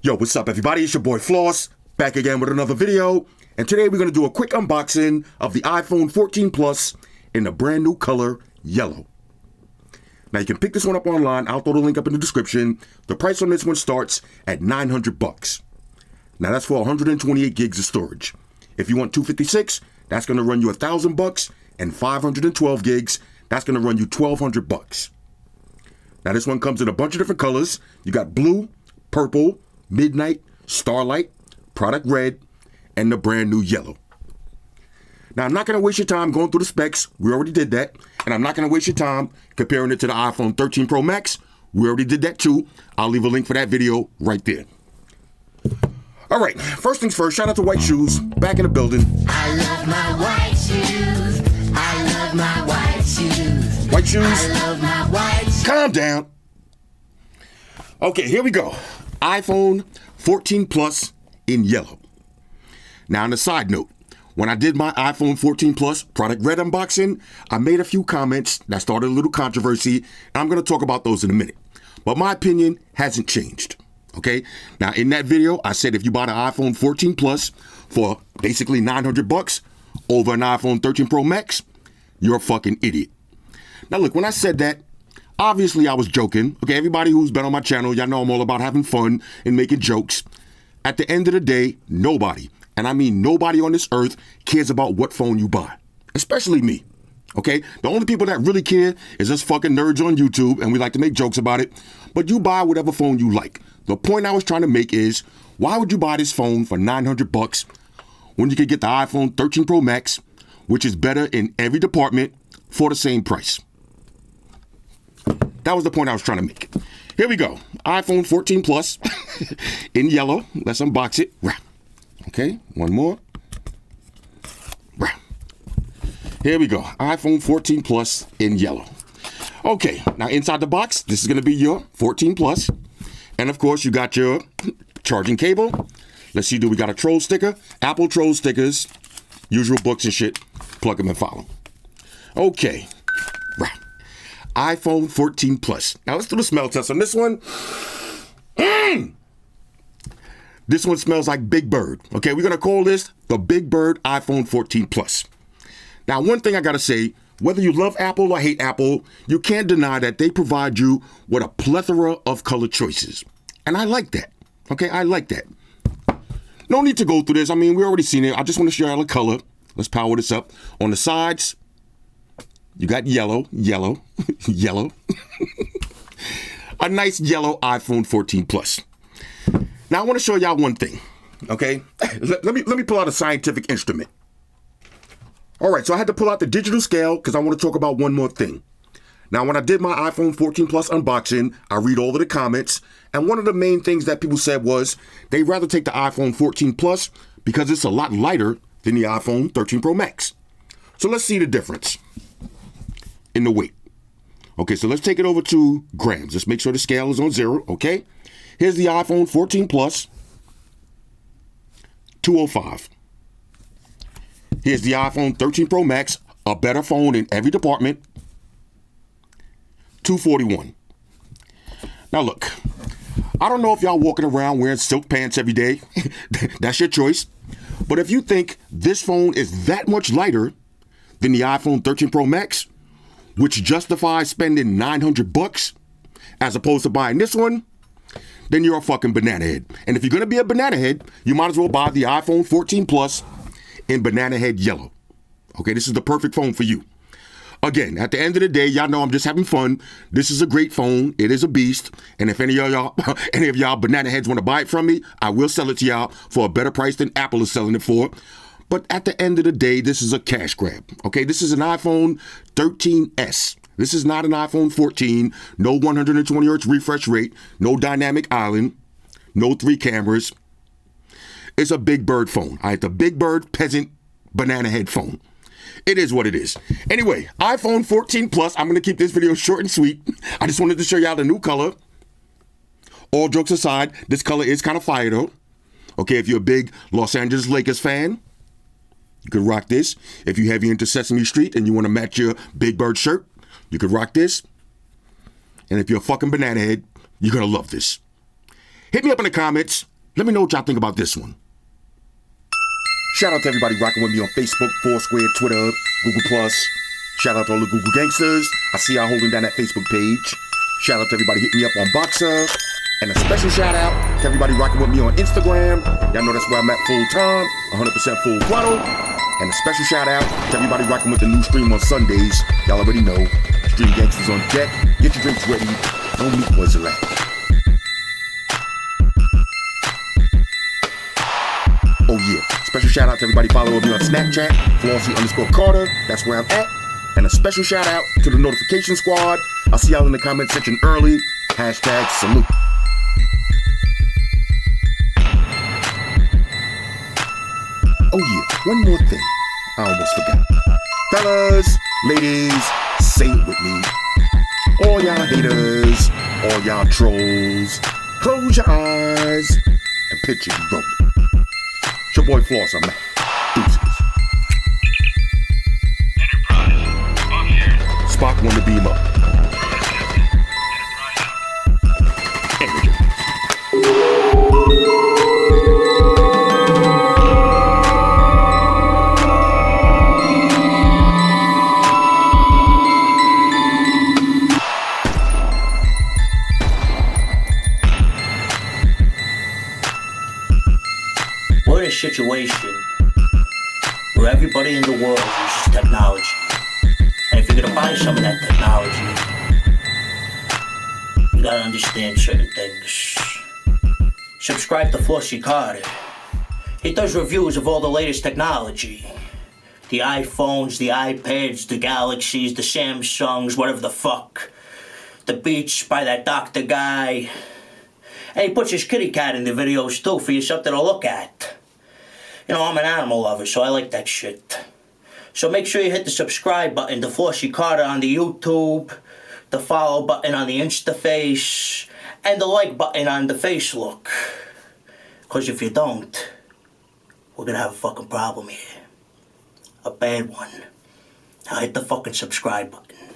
Yo, what's up everybody? It's your boy Floss, back again with another video. And today we're going to do a quick unboxing of the iPhone 14 Plus in the brand new color, yellow. Now you can pick this one up online. I'll throw the link up in the description. The price on this one starts at $900. Now that's for 128 gigs of storage. If you want 256, that's going to run you $1,000, and 512 gigs, that's going to run you $1,200. Now this one comes in a bunch of different colors. You got blue, purple, midnight, starlight, product red, and the brand new yellow. Now I'm not going to waste your time going through the specs. We already did that. And I'm not going to waste your time comparing it to the iPhone 13 Pro Max. We already did that too. I'll leave a link for that video right there. All right, first things first, shout out to White Shoes, back in the building. I love my white shoes. I love my white shoes. White Shoes? I love my white shoes. Calm down. Okay, here we go. iPhone 14 Plus in yellow. Now, on a side note, when I did my iPhone 14 Plus product red unboxing, I made a few comments that started a little controversy, and I'm going to talk about those in a minute. But my opinion hasn't changed, okay? Now, in that video, I said if you bought an iPhone 14 Plus for basically $900 over an iPhone 13 Pro Max, you're a fucking idiot. Now, look, when I said that, obviously I was joking. Okay, everybody who's been on my channel, y'all know I'm all about having fun and making jokes. At the end of the day, nobody, and I mean nobody on this earth, cares about what phone you buy, especially me. Okay, the only people that really care is us fucking nerds on YouTube, and we like to make jokes about it. But you buy whatever phone you like. The point I was trying to make is, why would you buy this phone for $900 when you could get the iPhone 13 Pro Max, which is better in every department, for the same price? That was the point I was trying to make. Here we go. iPhone 14 Plus in yellow. Let's unbox it. Okay, one more. Here we go. iPhone 14 Plus in yellow. Okay, now inside the box, this is going to be your 14 Plus. And of course, you got your charging cable. Let's see, do we got a troll sticker? Apple troll stickers. Usual books and shit. Plug them and follow. Okay. iPhone 14 Plus. Now let's do the smell test on this one. This one smells like Big Bird. Okay, we're going to call this the Big Bird iPhone 14 Plus. Now, one thing I got to say, whether you love Apple or hate Apple, you can't deny that they provide you with a plethora of color choices. And I like that. Okay, I like that. No need to go through this. I mean, we already seen it. I just want to show y'all the color. Let's power this up. On the sides, you got yellow, yellow, yellow. A nice yellow iPhone 14 Plus. Now I want to show y'all one thing, okay? Let me pull out a scientific instrument. All right, so I had to pull out the digital scale because I want to talk about one more thing. Now, when I did my iPhone 14 Plus unboxing, I read all of the comments, and one of the main things that people said was they'd rather take the iPhone 14 Plus because it's a lot lighter than the iPhone 13 Pro Max. So let's see the difference in the weight. Okay, so let's take it over to grams. Let's make sure the scale is on 0, okay? Here's the iPhone 14 Plus, 205. Here's the iPhone 13 Pro Max, a better phone in every department, 241. Now look, I don't know if y'all walking around wearing silk pants every day. That's your choice. But if you think this phone is that much lighter than the iPhone 13 Pro Max, which justifies spending $900 as opposed to buying this one, then you're a fucking banana head. And if you're going to be a banana head, you might as well buy the iPhone 14 Plus in banana head yellow. Okay, this is the perfect phone for you. Again, at the end of the day, y'all know I'm just having fun. This is a great phone. It is a beast. And if any of y'all banana heads want to buy it from me, I will sell it to y'all for a better price than Apple is selling it for. But at the end of the day, this is a cash grab. Okay, this is an iPhone 13S. This is not an iPhone 14. No 120 hertz refresh rate. No dynamic island. No 3 cameras. It's a Big Bird phone. All right, the Big Bird peasant banana head phone. It is what it is. Anyway, iPhone 14 Plus. I'm going to keep this video short and sweet. I just wanted to show y'all the new color. All jokes aside, this color is kind of fire though. Okay, if you're a big Los Angeles Lakers fan, you could rock this. If you're heavy into Sesame Street and you want to match your Big Bird shirt, you could rock this. And if you're a fucking banana head, you're going to love this. Hit me up in the comments. Let me know what y'all think about this one. Shout out to everybody rocking with me on Facebook, Foursquare, Twitter, Google+. Shout out to all the Google gangsters. I see y'all holding down that Facebook page. Shout out to everybody hitting me up on Boxer. And a special shout out to everybody rocking with me on Instagram. Y'all know that's where I'm at full time, 100% full throttle. And a special shout out to everybody rocking with the new stream on Sundays. Y'all already know. Stream Gangsters on deck. Get your drinks ready. No meat boys allowed. Oh yeah. Special shout out to everybody following me on Snapchat, Flossy_Carter. That's where I'm at. And a special shout out to the notification squad. I'll see y'all in the comment section early. #salute. Oh yeah, one more thing. I almost forgot. Fellas, ladies, say it with me. All y'all haters, all y'all trolls, close your eyes and picture you rolling. It's your boy Floss, I'm out. Deuces. Enterprise, on here. Spock wanna beam up. Energy. We're in a situation where everybody in the world uses technology. And if you're gonna buy some of that technology, you gotta understand certain things. Subscribe to Flossy Carter. He does reviews of all the latest technology. The iPhones, the iPads, the Galaxies, the Samsungs, whatever the fuck. The Beats by that doctor guy. And he puts his kitty cat in the videos too for you something to look at. You know, I'm an animal lover, so I like that shit. So make sure you hit the subscribe button to Flossy Carter on the YouTube, the follow button on the Instaface, and the like button on the Facelook. Because if you don't, we're gonna have a fucking problem here. A bad one. Now hit the fucking subscribe button.